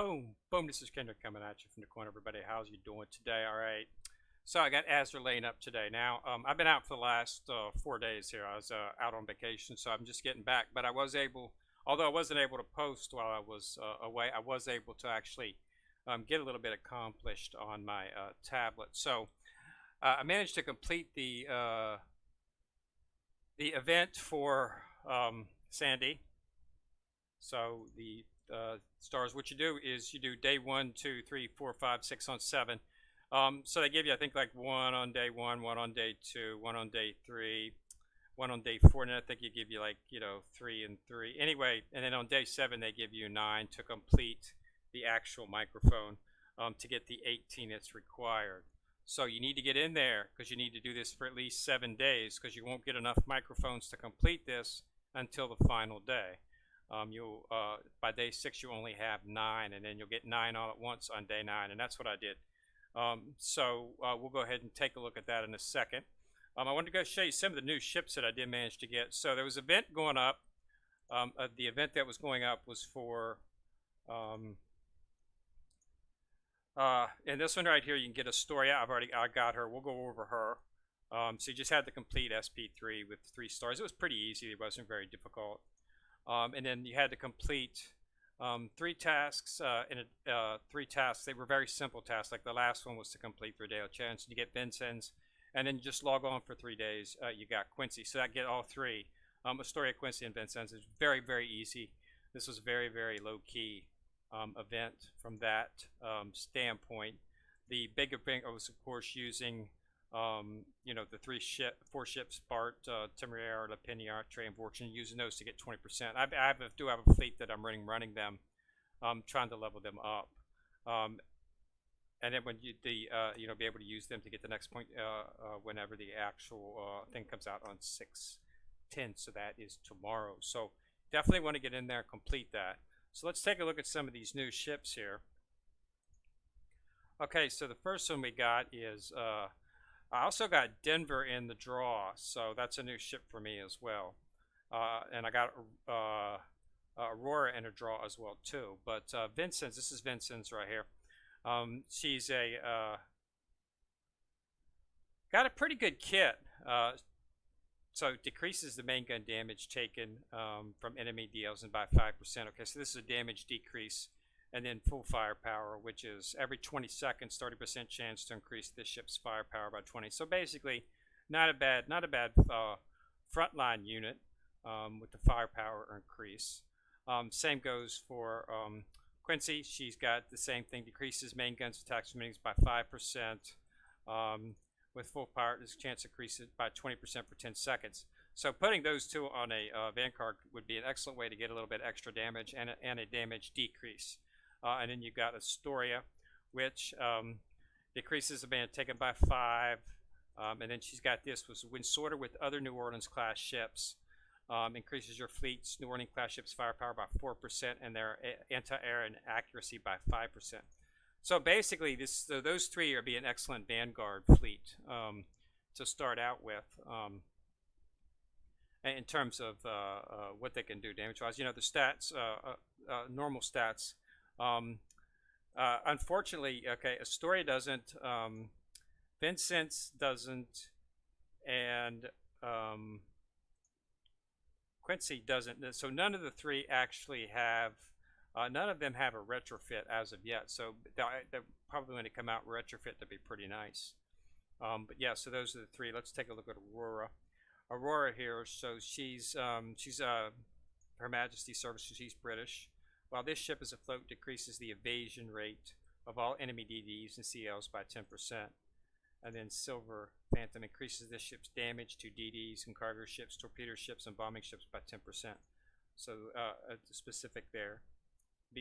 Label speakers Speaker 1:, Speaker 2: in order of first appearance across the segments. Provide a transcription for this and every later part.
Speaker 1: Boom, boom. This is Kendrick coming at you from the corner. Everybody, how's you doing today? All right. So I got Azure laying up today. Now, I've been out for the last 4 days here. I was out on vacation, so I'm just getting back. But I was able, although I wasn't able to post while I was away, I was able to actually get a little bit accomplished on my tablet. So I managed to complete the event for Sandy. So the stars, what you do is you do day 1, 2, 3, 4, 5, 6 on 7. So they give you, I think, like one on day 1, one on day 2, one on day 3, one on day 4, and then I think you give you like 3 and 3. Anyway, and then on day 7 they give you 9 to complete the actual microphone to get the 18 that's required. So you need to get in there because you need to do this for at least 7 days because you won't get enough microphones to complete this until the final day. You'll by day 6 you only have 9, and then you'll get 9 all at once on day 9, and that's what I did. So we'll go ahead and take a look at that in a second. I wanted to go show you some of the new ships that I did manage to get. So there was an event going up. The event that was going up was for and this one right here, you can get Astoria. I got her. We'll go over her. So you just had to complete SP3 with 3 stars. It was pretty easy. It wasn't very difficult. And then you had to complete 3 tasks. 3 tasks. They were very simple tasks. Like the last one was to complete 3 daily challenge. You get Vincennes, and then you just log on for 3 days. You got Quincy. So that get all 3. Astoria, Quincy, and Vincennes is very, very easy. This was very, very low key event from that standpoint. The big event was, of course, using the 4 ships, Bart, Temeraire, La Piniard, Trey, and Fortune, using those to get 20%. I do have a fleet that I'm running them, trying to level them up. And then when you be able to use them to get the next point whenever the actual thing comes out on 6/10, so that is tomorrow. So definitely want to get in there and complete that. So let's take a look at some of these new ships here. Okay, so the first one we got is I also got Denver in the draw, so that's a new ship for me as well. And I got Aurora in a draw as well too. But Vincennes, this is Vincennes right here. She's got a pretty good kit. So it decreases the main gun damage taken from enemy deals by 5%. Okay, so this is a damage decrease. And then full firepower, which is every 20 seconds, 30% chance to increase this ship's firepower by 20. So basically, not a bad frontline unit with the firepower increase. Same goes for Quincy. She's got the same thing, decreases main guns attacks from enemies by 5%. With full power, this chance increases by 20% for 10 seconds. So putting those two on a Vanguard would be an excellent way to get a little bit extra damage and a damage decrease. And then you've got Astoria, which decreases the band taken by 5. And then she's got this, was when sorted with other New Orleans class ships, increases your fleet's New Orleans class ships firepower by 4% and their anti-air and accuracy by 5%. So basically, those 3 are be an excellent Vanguard fleet to start out with. In terms of what they can do damage-wise, the stats, normal stats. Unfortunately, okay, Astoria doesn't, Vincennes doesn't, and Quincy doesn't. So none of the 3 actually have. None of them have a retrofit as of yet. So they're probably going to come out retrofit to be pretty nice. But yeah, so those are the 3. Let's take a look at Aurora. Aurora here. So she's Her Majesty's service. She's British. While this ship is afloat, decreases the evasion rate of all enemy DDs and CLs by 10%. And then Silver Phantom increases this ship's damage to DDs and cargo ships, torpedo ships, and bombing ships by 10%. So specific there.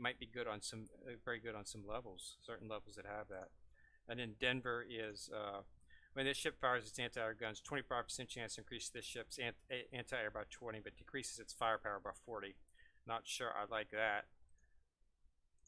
Speaker 1: Might be good on some, very good on some levels, certain levels that have that. And then Denver is when this ship fires its anti-air guns, 25% chance to increase this ship's anti-air by 20, but decreases its firepower by 40. Not sure I like that.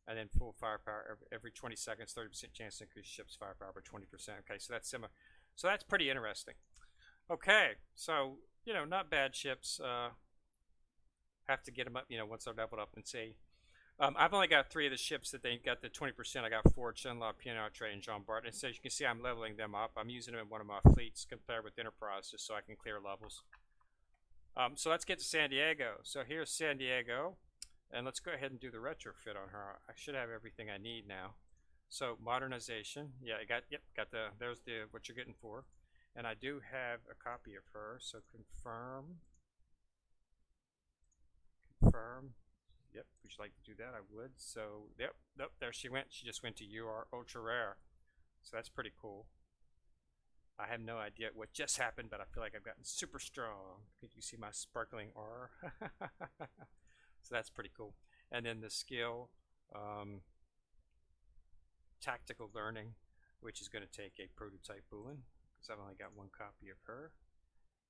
Speaker 1: And then full firepower every 20 seconds, 30% chance to increase ship's firepower by 20%. Okay, so that's similar. So that's pretty interesting. Okay, so not bad ships. Have to get them up, once they're leveled up and see. I've only got 3 of the ships that they got the 20%. I got Ford, Chenlaw, P&L Trade, and John Barton. And so as you can see, I'm leveling them up. I'm using them in one of my fleets compared with Enterprise just so I can clear levels. So let's get to San Diego. So here's San Diego. And let's go ahead and do the retrofit on her. I should have everything I need now. So modernization. Yeah, I got, yep, got the, there's the, what you're getting for. And I do have a copy of her. So confirm. Confirm. Yep, would you like to do that? I would. So, yep, there she went. She just went to UR Ultra Rare. So that's pretty cool. I have no idea what just happened, but I feel like I've gotten super strong. Could you see my sparkling aura? So that's pretty cool. And then the skill, tactical learning, which is going to take a prototype Boolean, because I've only got one copy of her.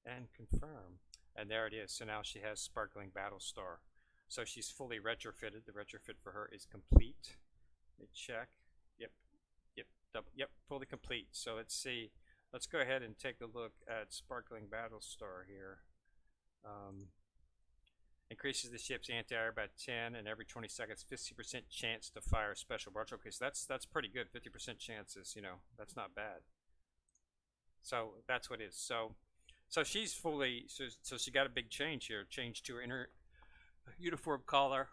Speaker 1: And confirm. And there it is. So now she has sparkling battle star. So she's fully retrofitted. The retrofit for her is complete. Let me check. Yep, yep, fully complete. So let's see. Let's go ahead and take a look at Sparkling Battlestar here. Increases the ship's anti-air by 10, and every 20 seconds, 50% chance to fire special barge. Okay, so that's pretty good. 50% chances, you know, that's not bad. So that's what it is. So she's fully. So she got a big change here. Change to her inner uniform collar.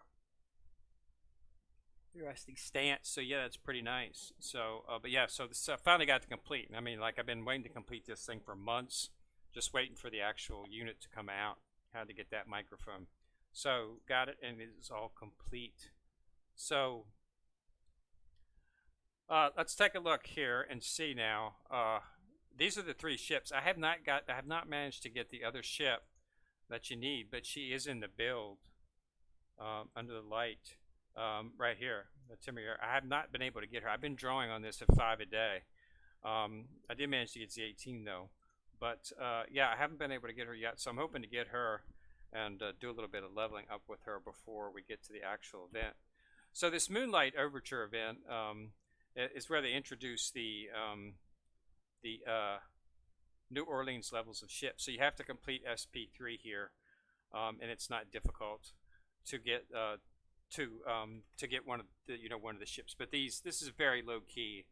Speaker 1: Interesting stance. So yeah, that's pretty nice. So, but yeah, so this finally got to complete. I mean, like I've been waiting to complete this thing for months, just waiting for the actual unit to come out. Had to get that microphone. So got it, and it is all complete. So let's take a look here and see now. These are the 3 ships. I have not managed to get the other ship that you need, but she is in the build under the light. Right here, the Timber. I have not been able to get her. I've been drawing on this at 5 a day. I did manage to get Z18 though, but yeah, I haven't been able to get her yet. So I'm hoping to get her and do a little bit of leveling up with her before we get to the actual event. So this Moonlight Overture event is where they introduce the New Orleans levels of ships. So you have to complete SP3 here, and it's not difficult to get. To get one of the ships, but this is a very low key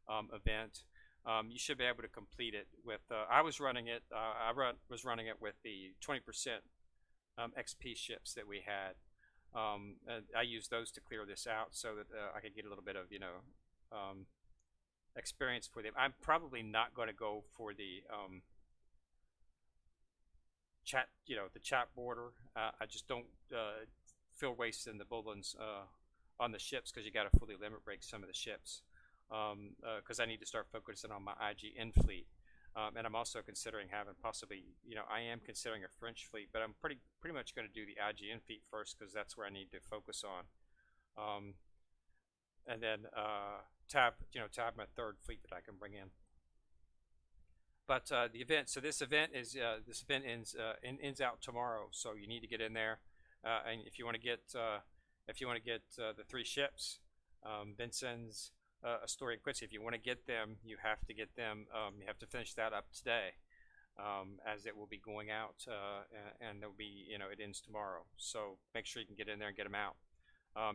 Speaker 1: event. You should be able to complete it with. I was running it. Was running it with the 20% XP ships that we had. And I used those to clear this out so that I could get a little bit of experience for them. I'm probably not going to go for the chat. The chat border. I just don't. Feel wasting the Bullens on the ships because you got to fully limit break some of the ships because I need to start focusing on my IGN fleet, and I'm also considering having possibly I am considering a French fleet, but I'm pretty much going to do the IGN fleet first because that's where I need to focus on, and then tab my 3rd fleet that I can bring in. But the event, so this event ends out tomorrow, so you need to get in there. And if you want to get the 3 ships, Vincennes, Astoria, and Quincy, if you want to get them, you have to get them. You have to finish that up today, as it will be going out, and there'll be it ends tomorrow. So make sure you can get in there and get them out.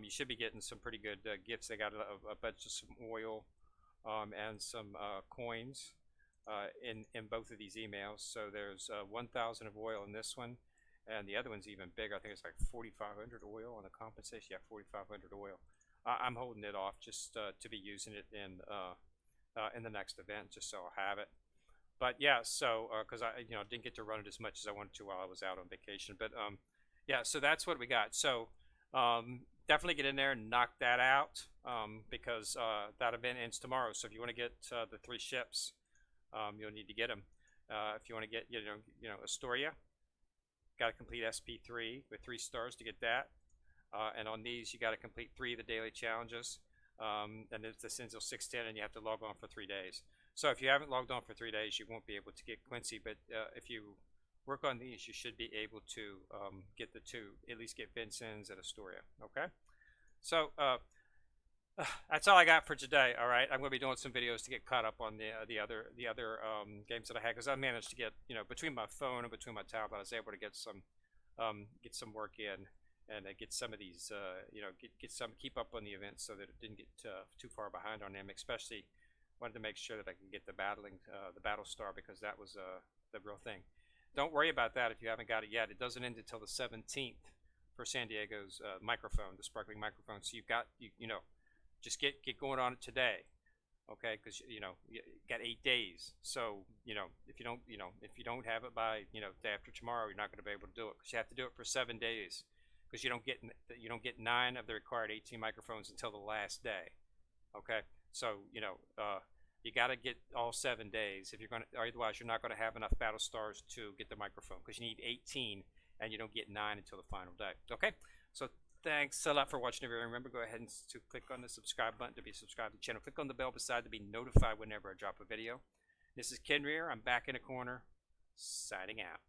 Speaker 1: You should be getting some pretty good gifts. They got a bunch of some oil, and some coins, in both of these emails. So there's 1,000 of oil in this one. And the other one's even bigger. I think it's like 4,500 oil on the compensation. Yeah, 4,500 oil. I'm holding it off just to be using it in the next event, just so I'll have it. But yeah, so because I didn't get to run it as much as I wanted to while I was out on vacation. But yeah, so that's what we got. So definitely get in there and knock that out because that event ends tomorrow. So if you want to get the 3 ships, you'll need to get them. If you want to get Astoria. Got to complete SP3 with 3 stars to get that, and on these you got to complete 3 of the daily challenges, and it's the Cinzel 610, and you have to log on for 3 days. So if you haven't logged on for 3 days, you won't be able to get Quincy, but if you work on these, you should be able to get the 2, at least get Vincennes and Astoria. Okay, so that's all I got for today. All right, I'm going to be doing some videos to get caught up on the other games that I had because I managed to get between my phone and between my tablet, I was able to get some work in, and get some of these, keep up on the events so that it didn't get too far behind on them. Especially wanted to make sure that I can get the battle star, because that was the real thing. Don't worry about that if you haven't got it yet. It doesn't end until the 17th for San Diego's microphone, the sparkling microphone. So you've got just get going on it today, okay? Because you got 8 days. So if you don't have it by day after tomorrow, you're not going to be able to do it, because you have to do it for 7 days, because you don't get 9 of the required 18 microphones until the last day, okay? So you got to get all 7 days if you're going to, otherwise you're not going to have enough battle stars to get the microphone, because you need 18 and you don't get 9 until the final day. Okay, so thanks a lot for watching, everyone. Remember, go ahead and to click on the subscribe button to be subscribed to the channel. Click on the bell beside to be notified whenever I drop a video. This is Ken Rear. I'm back in the corner, signing out.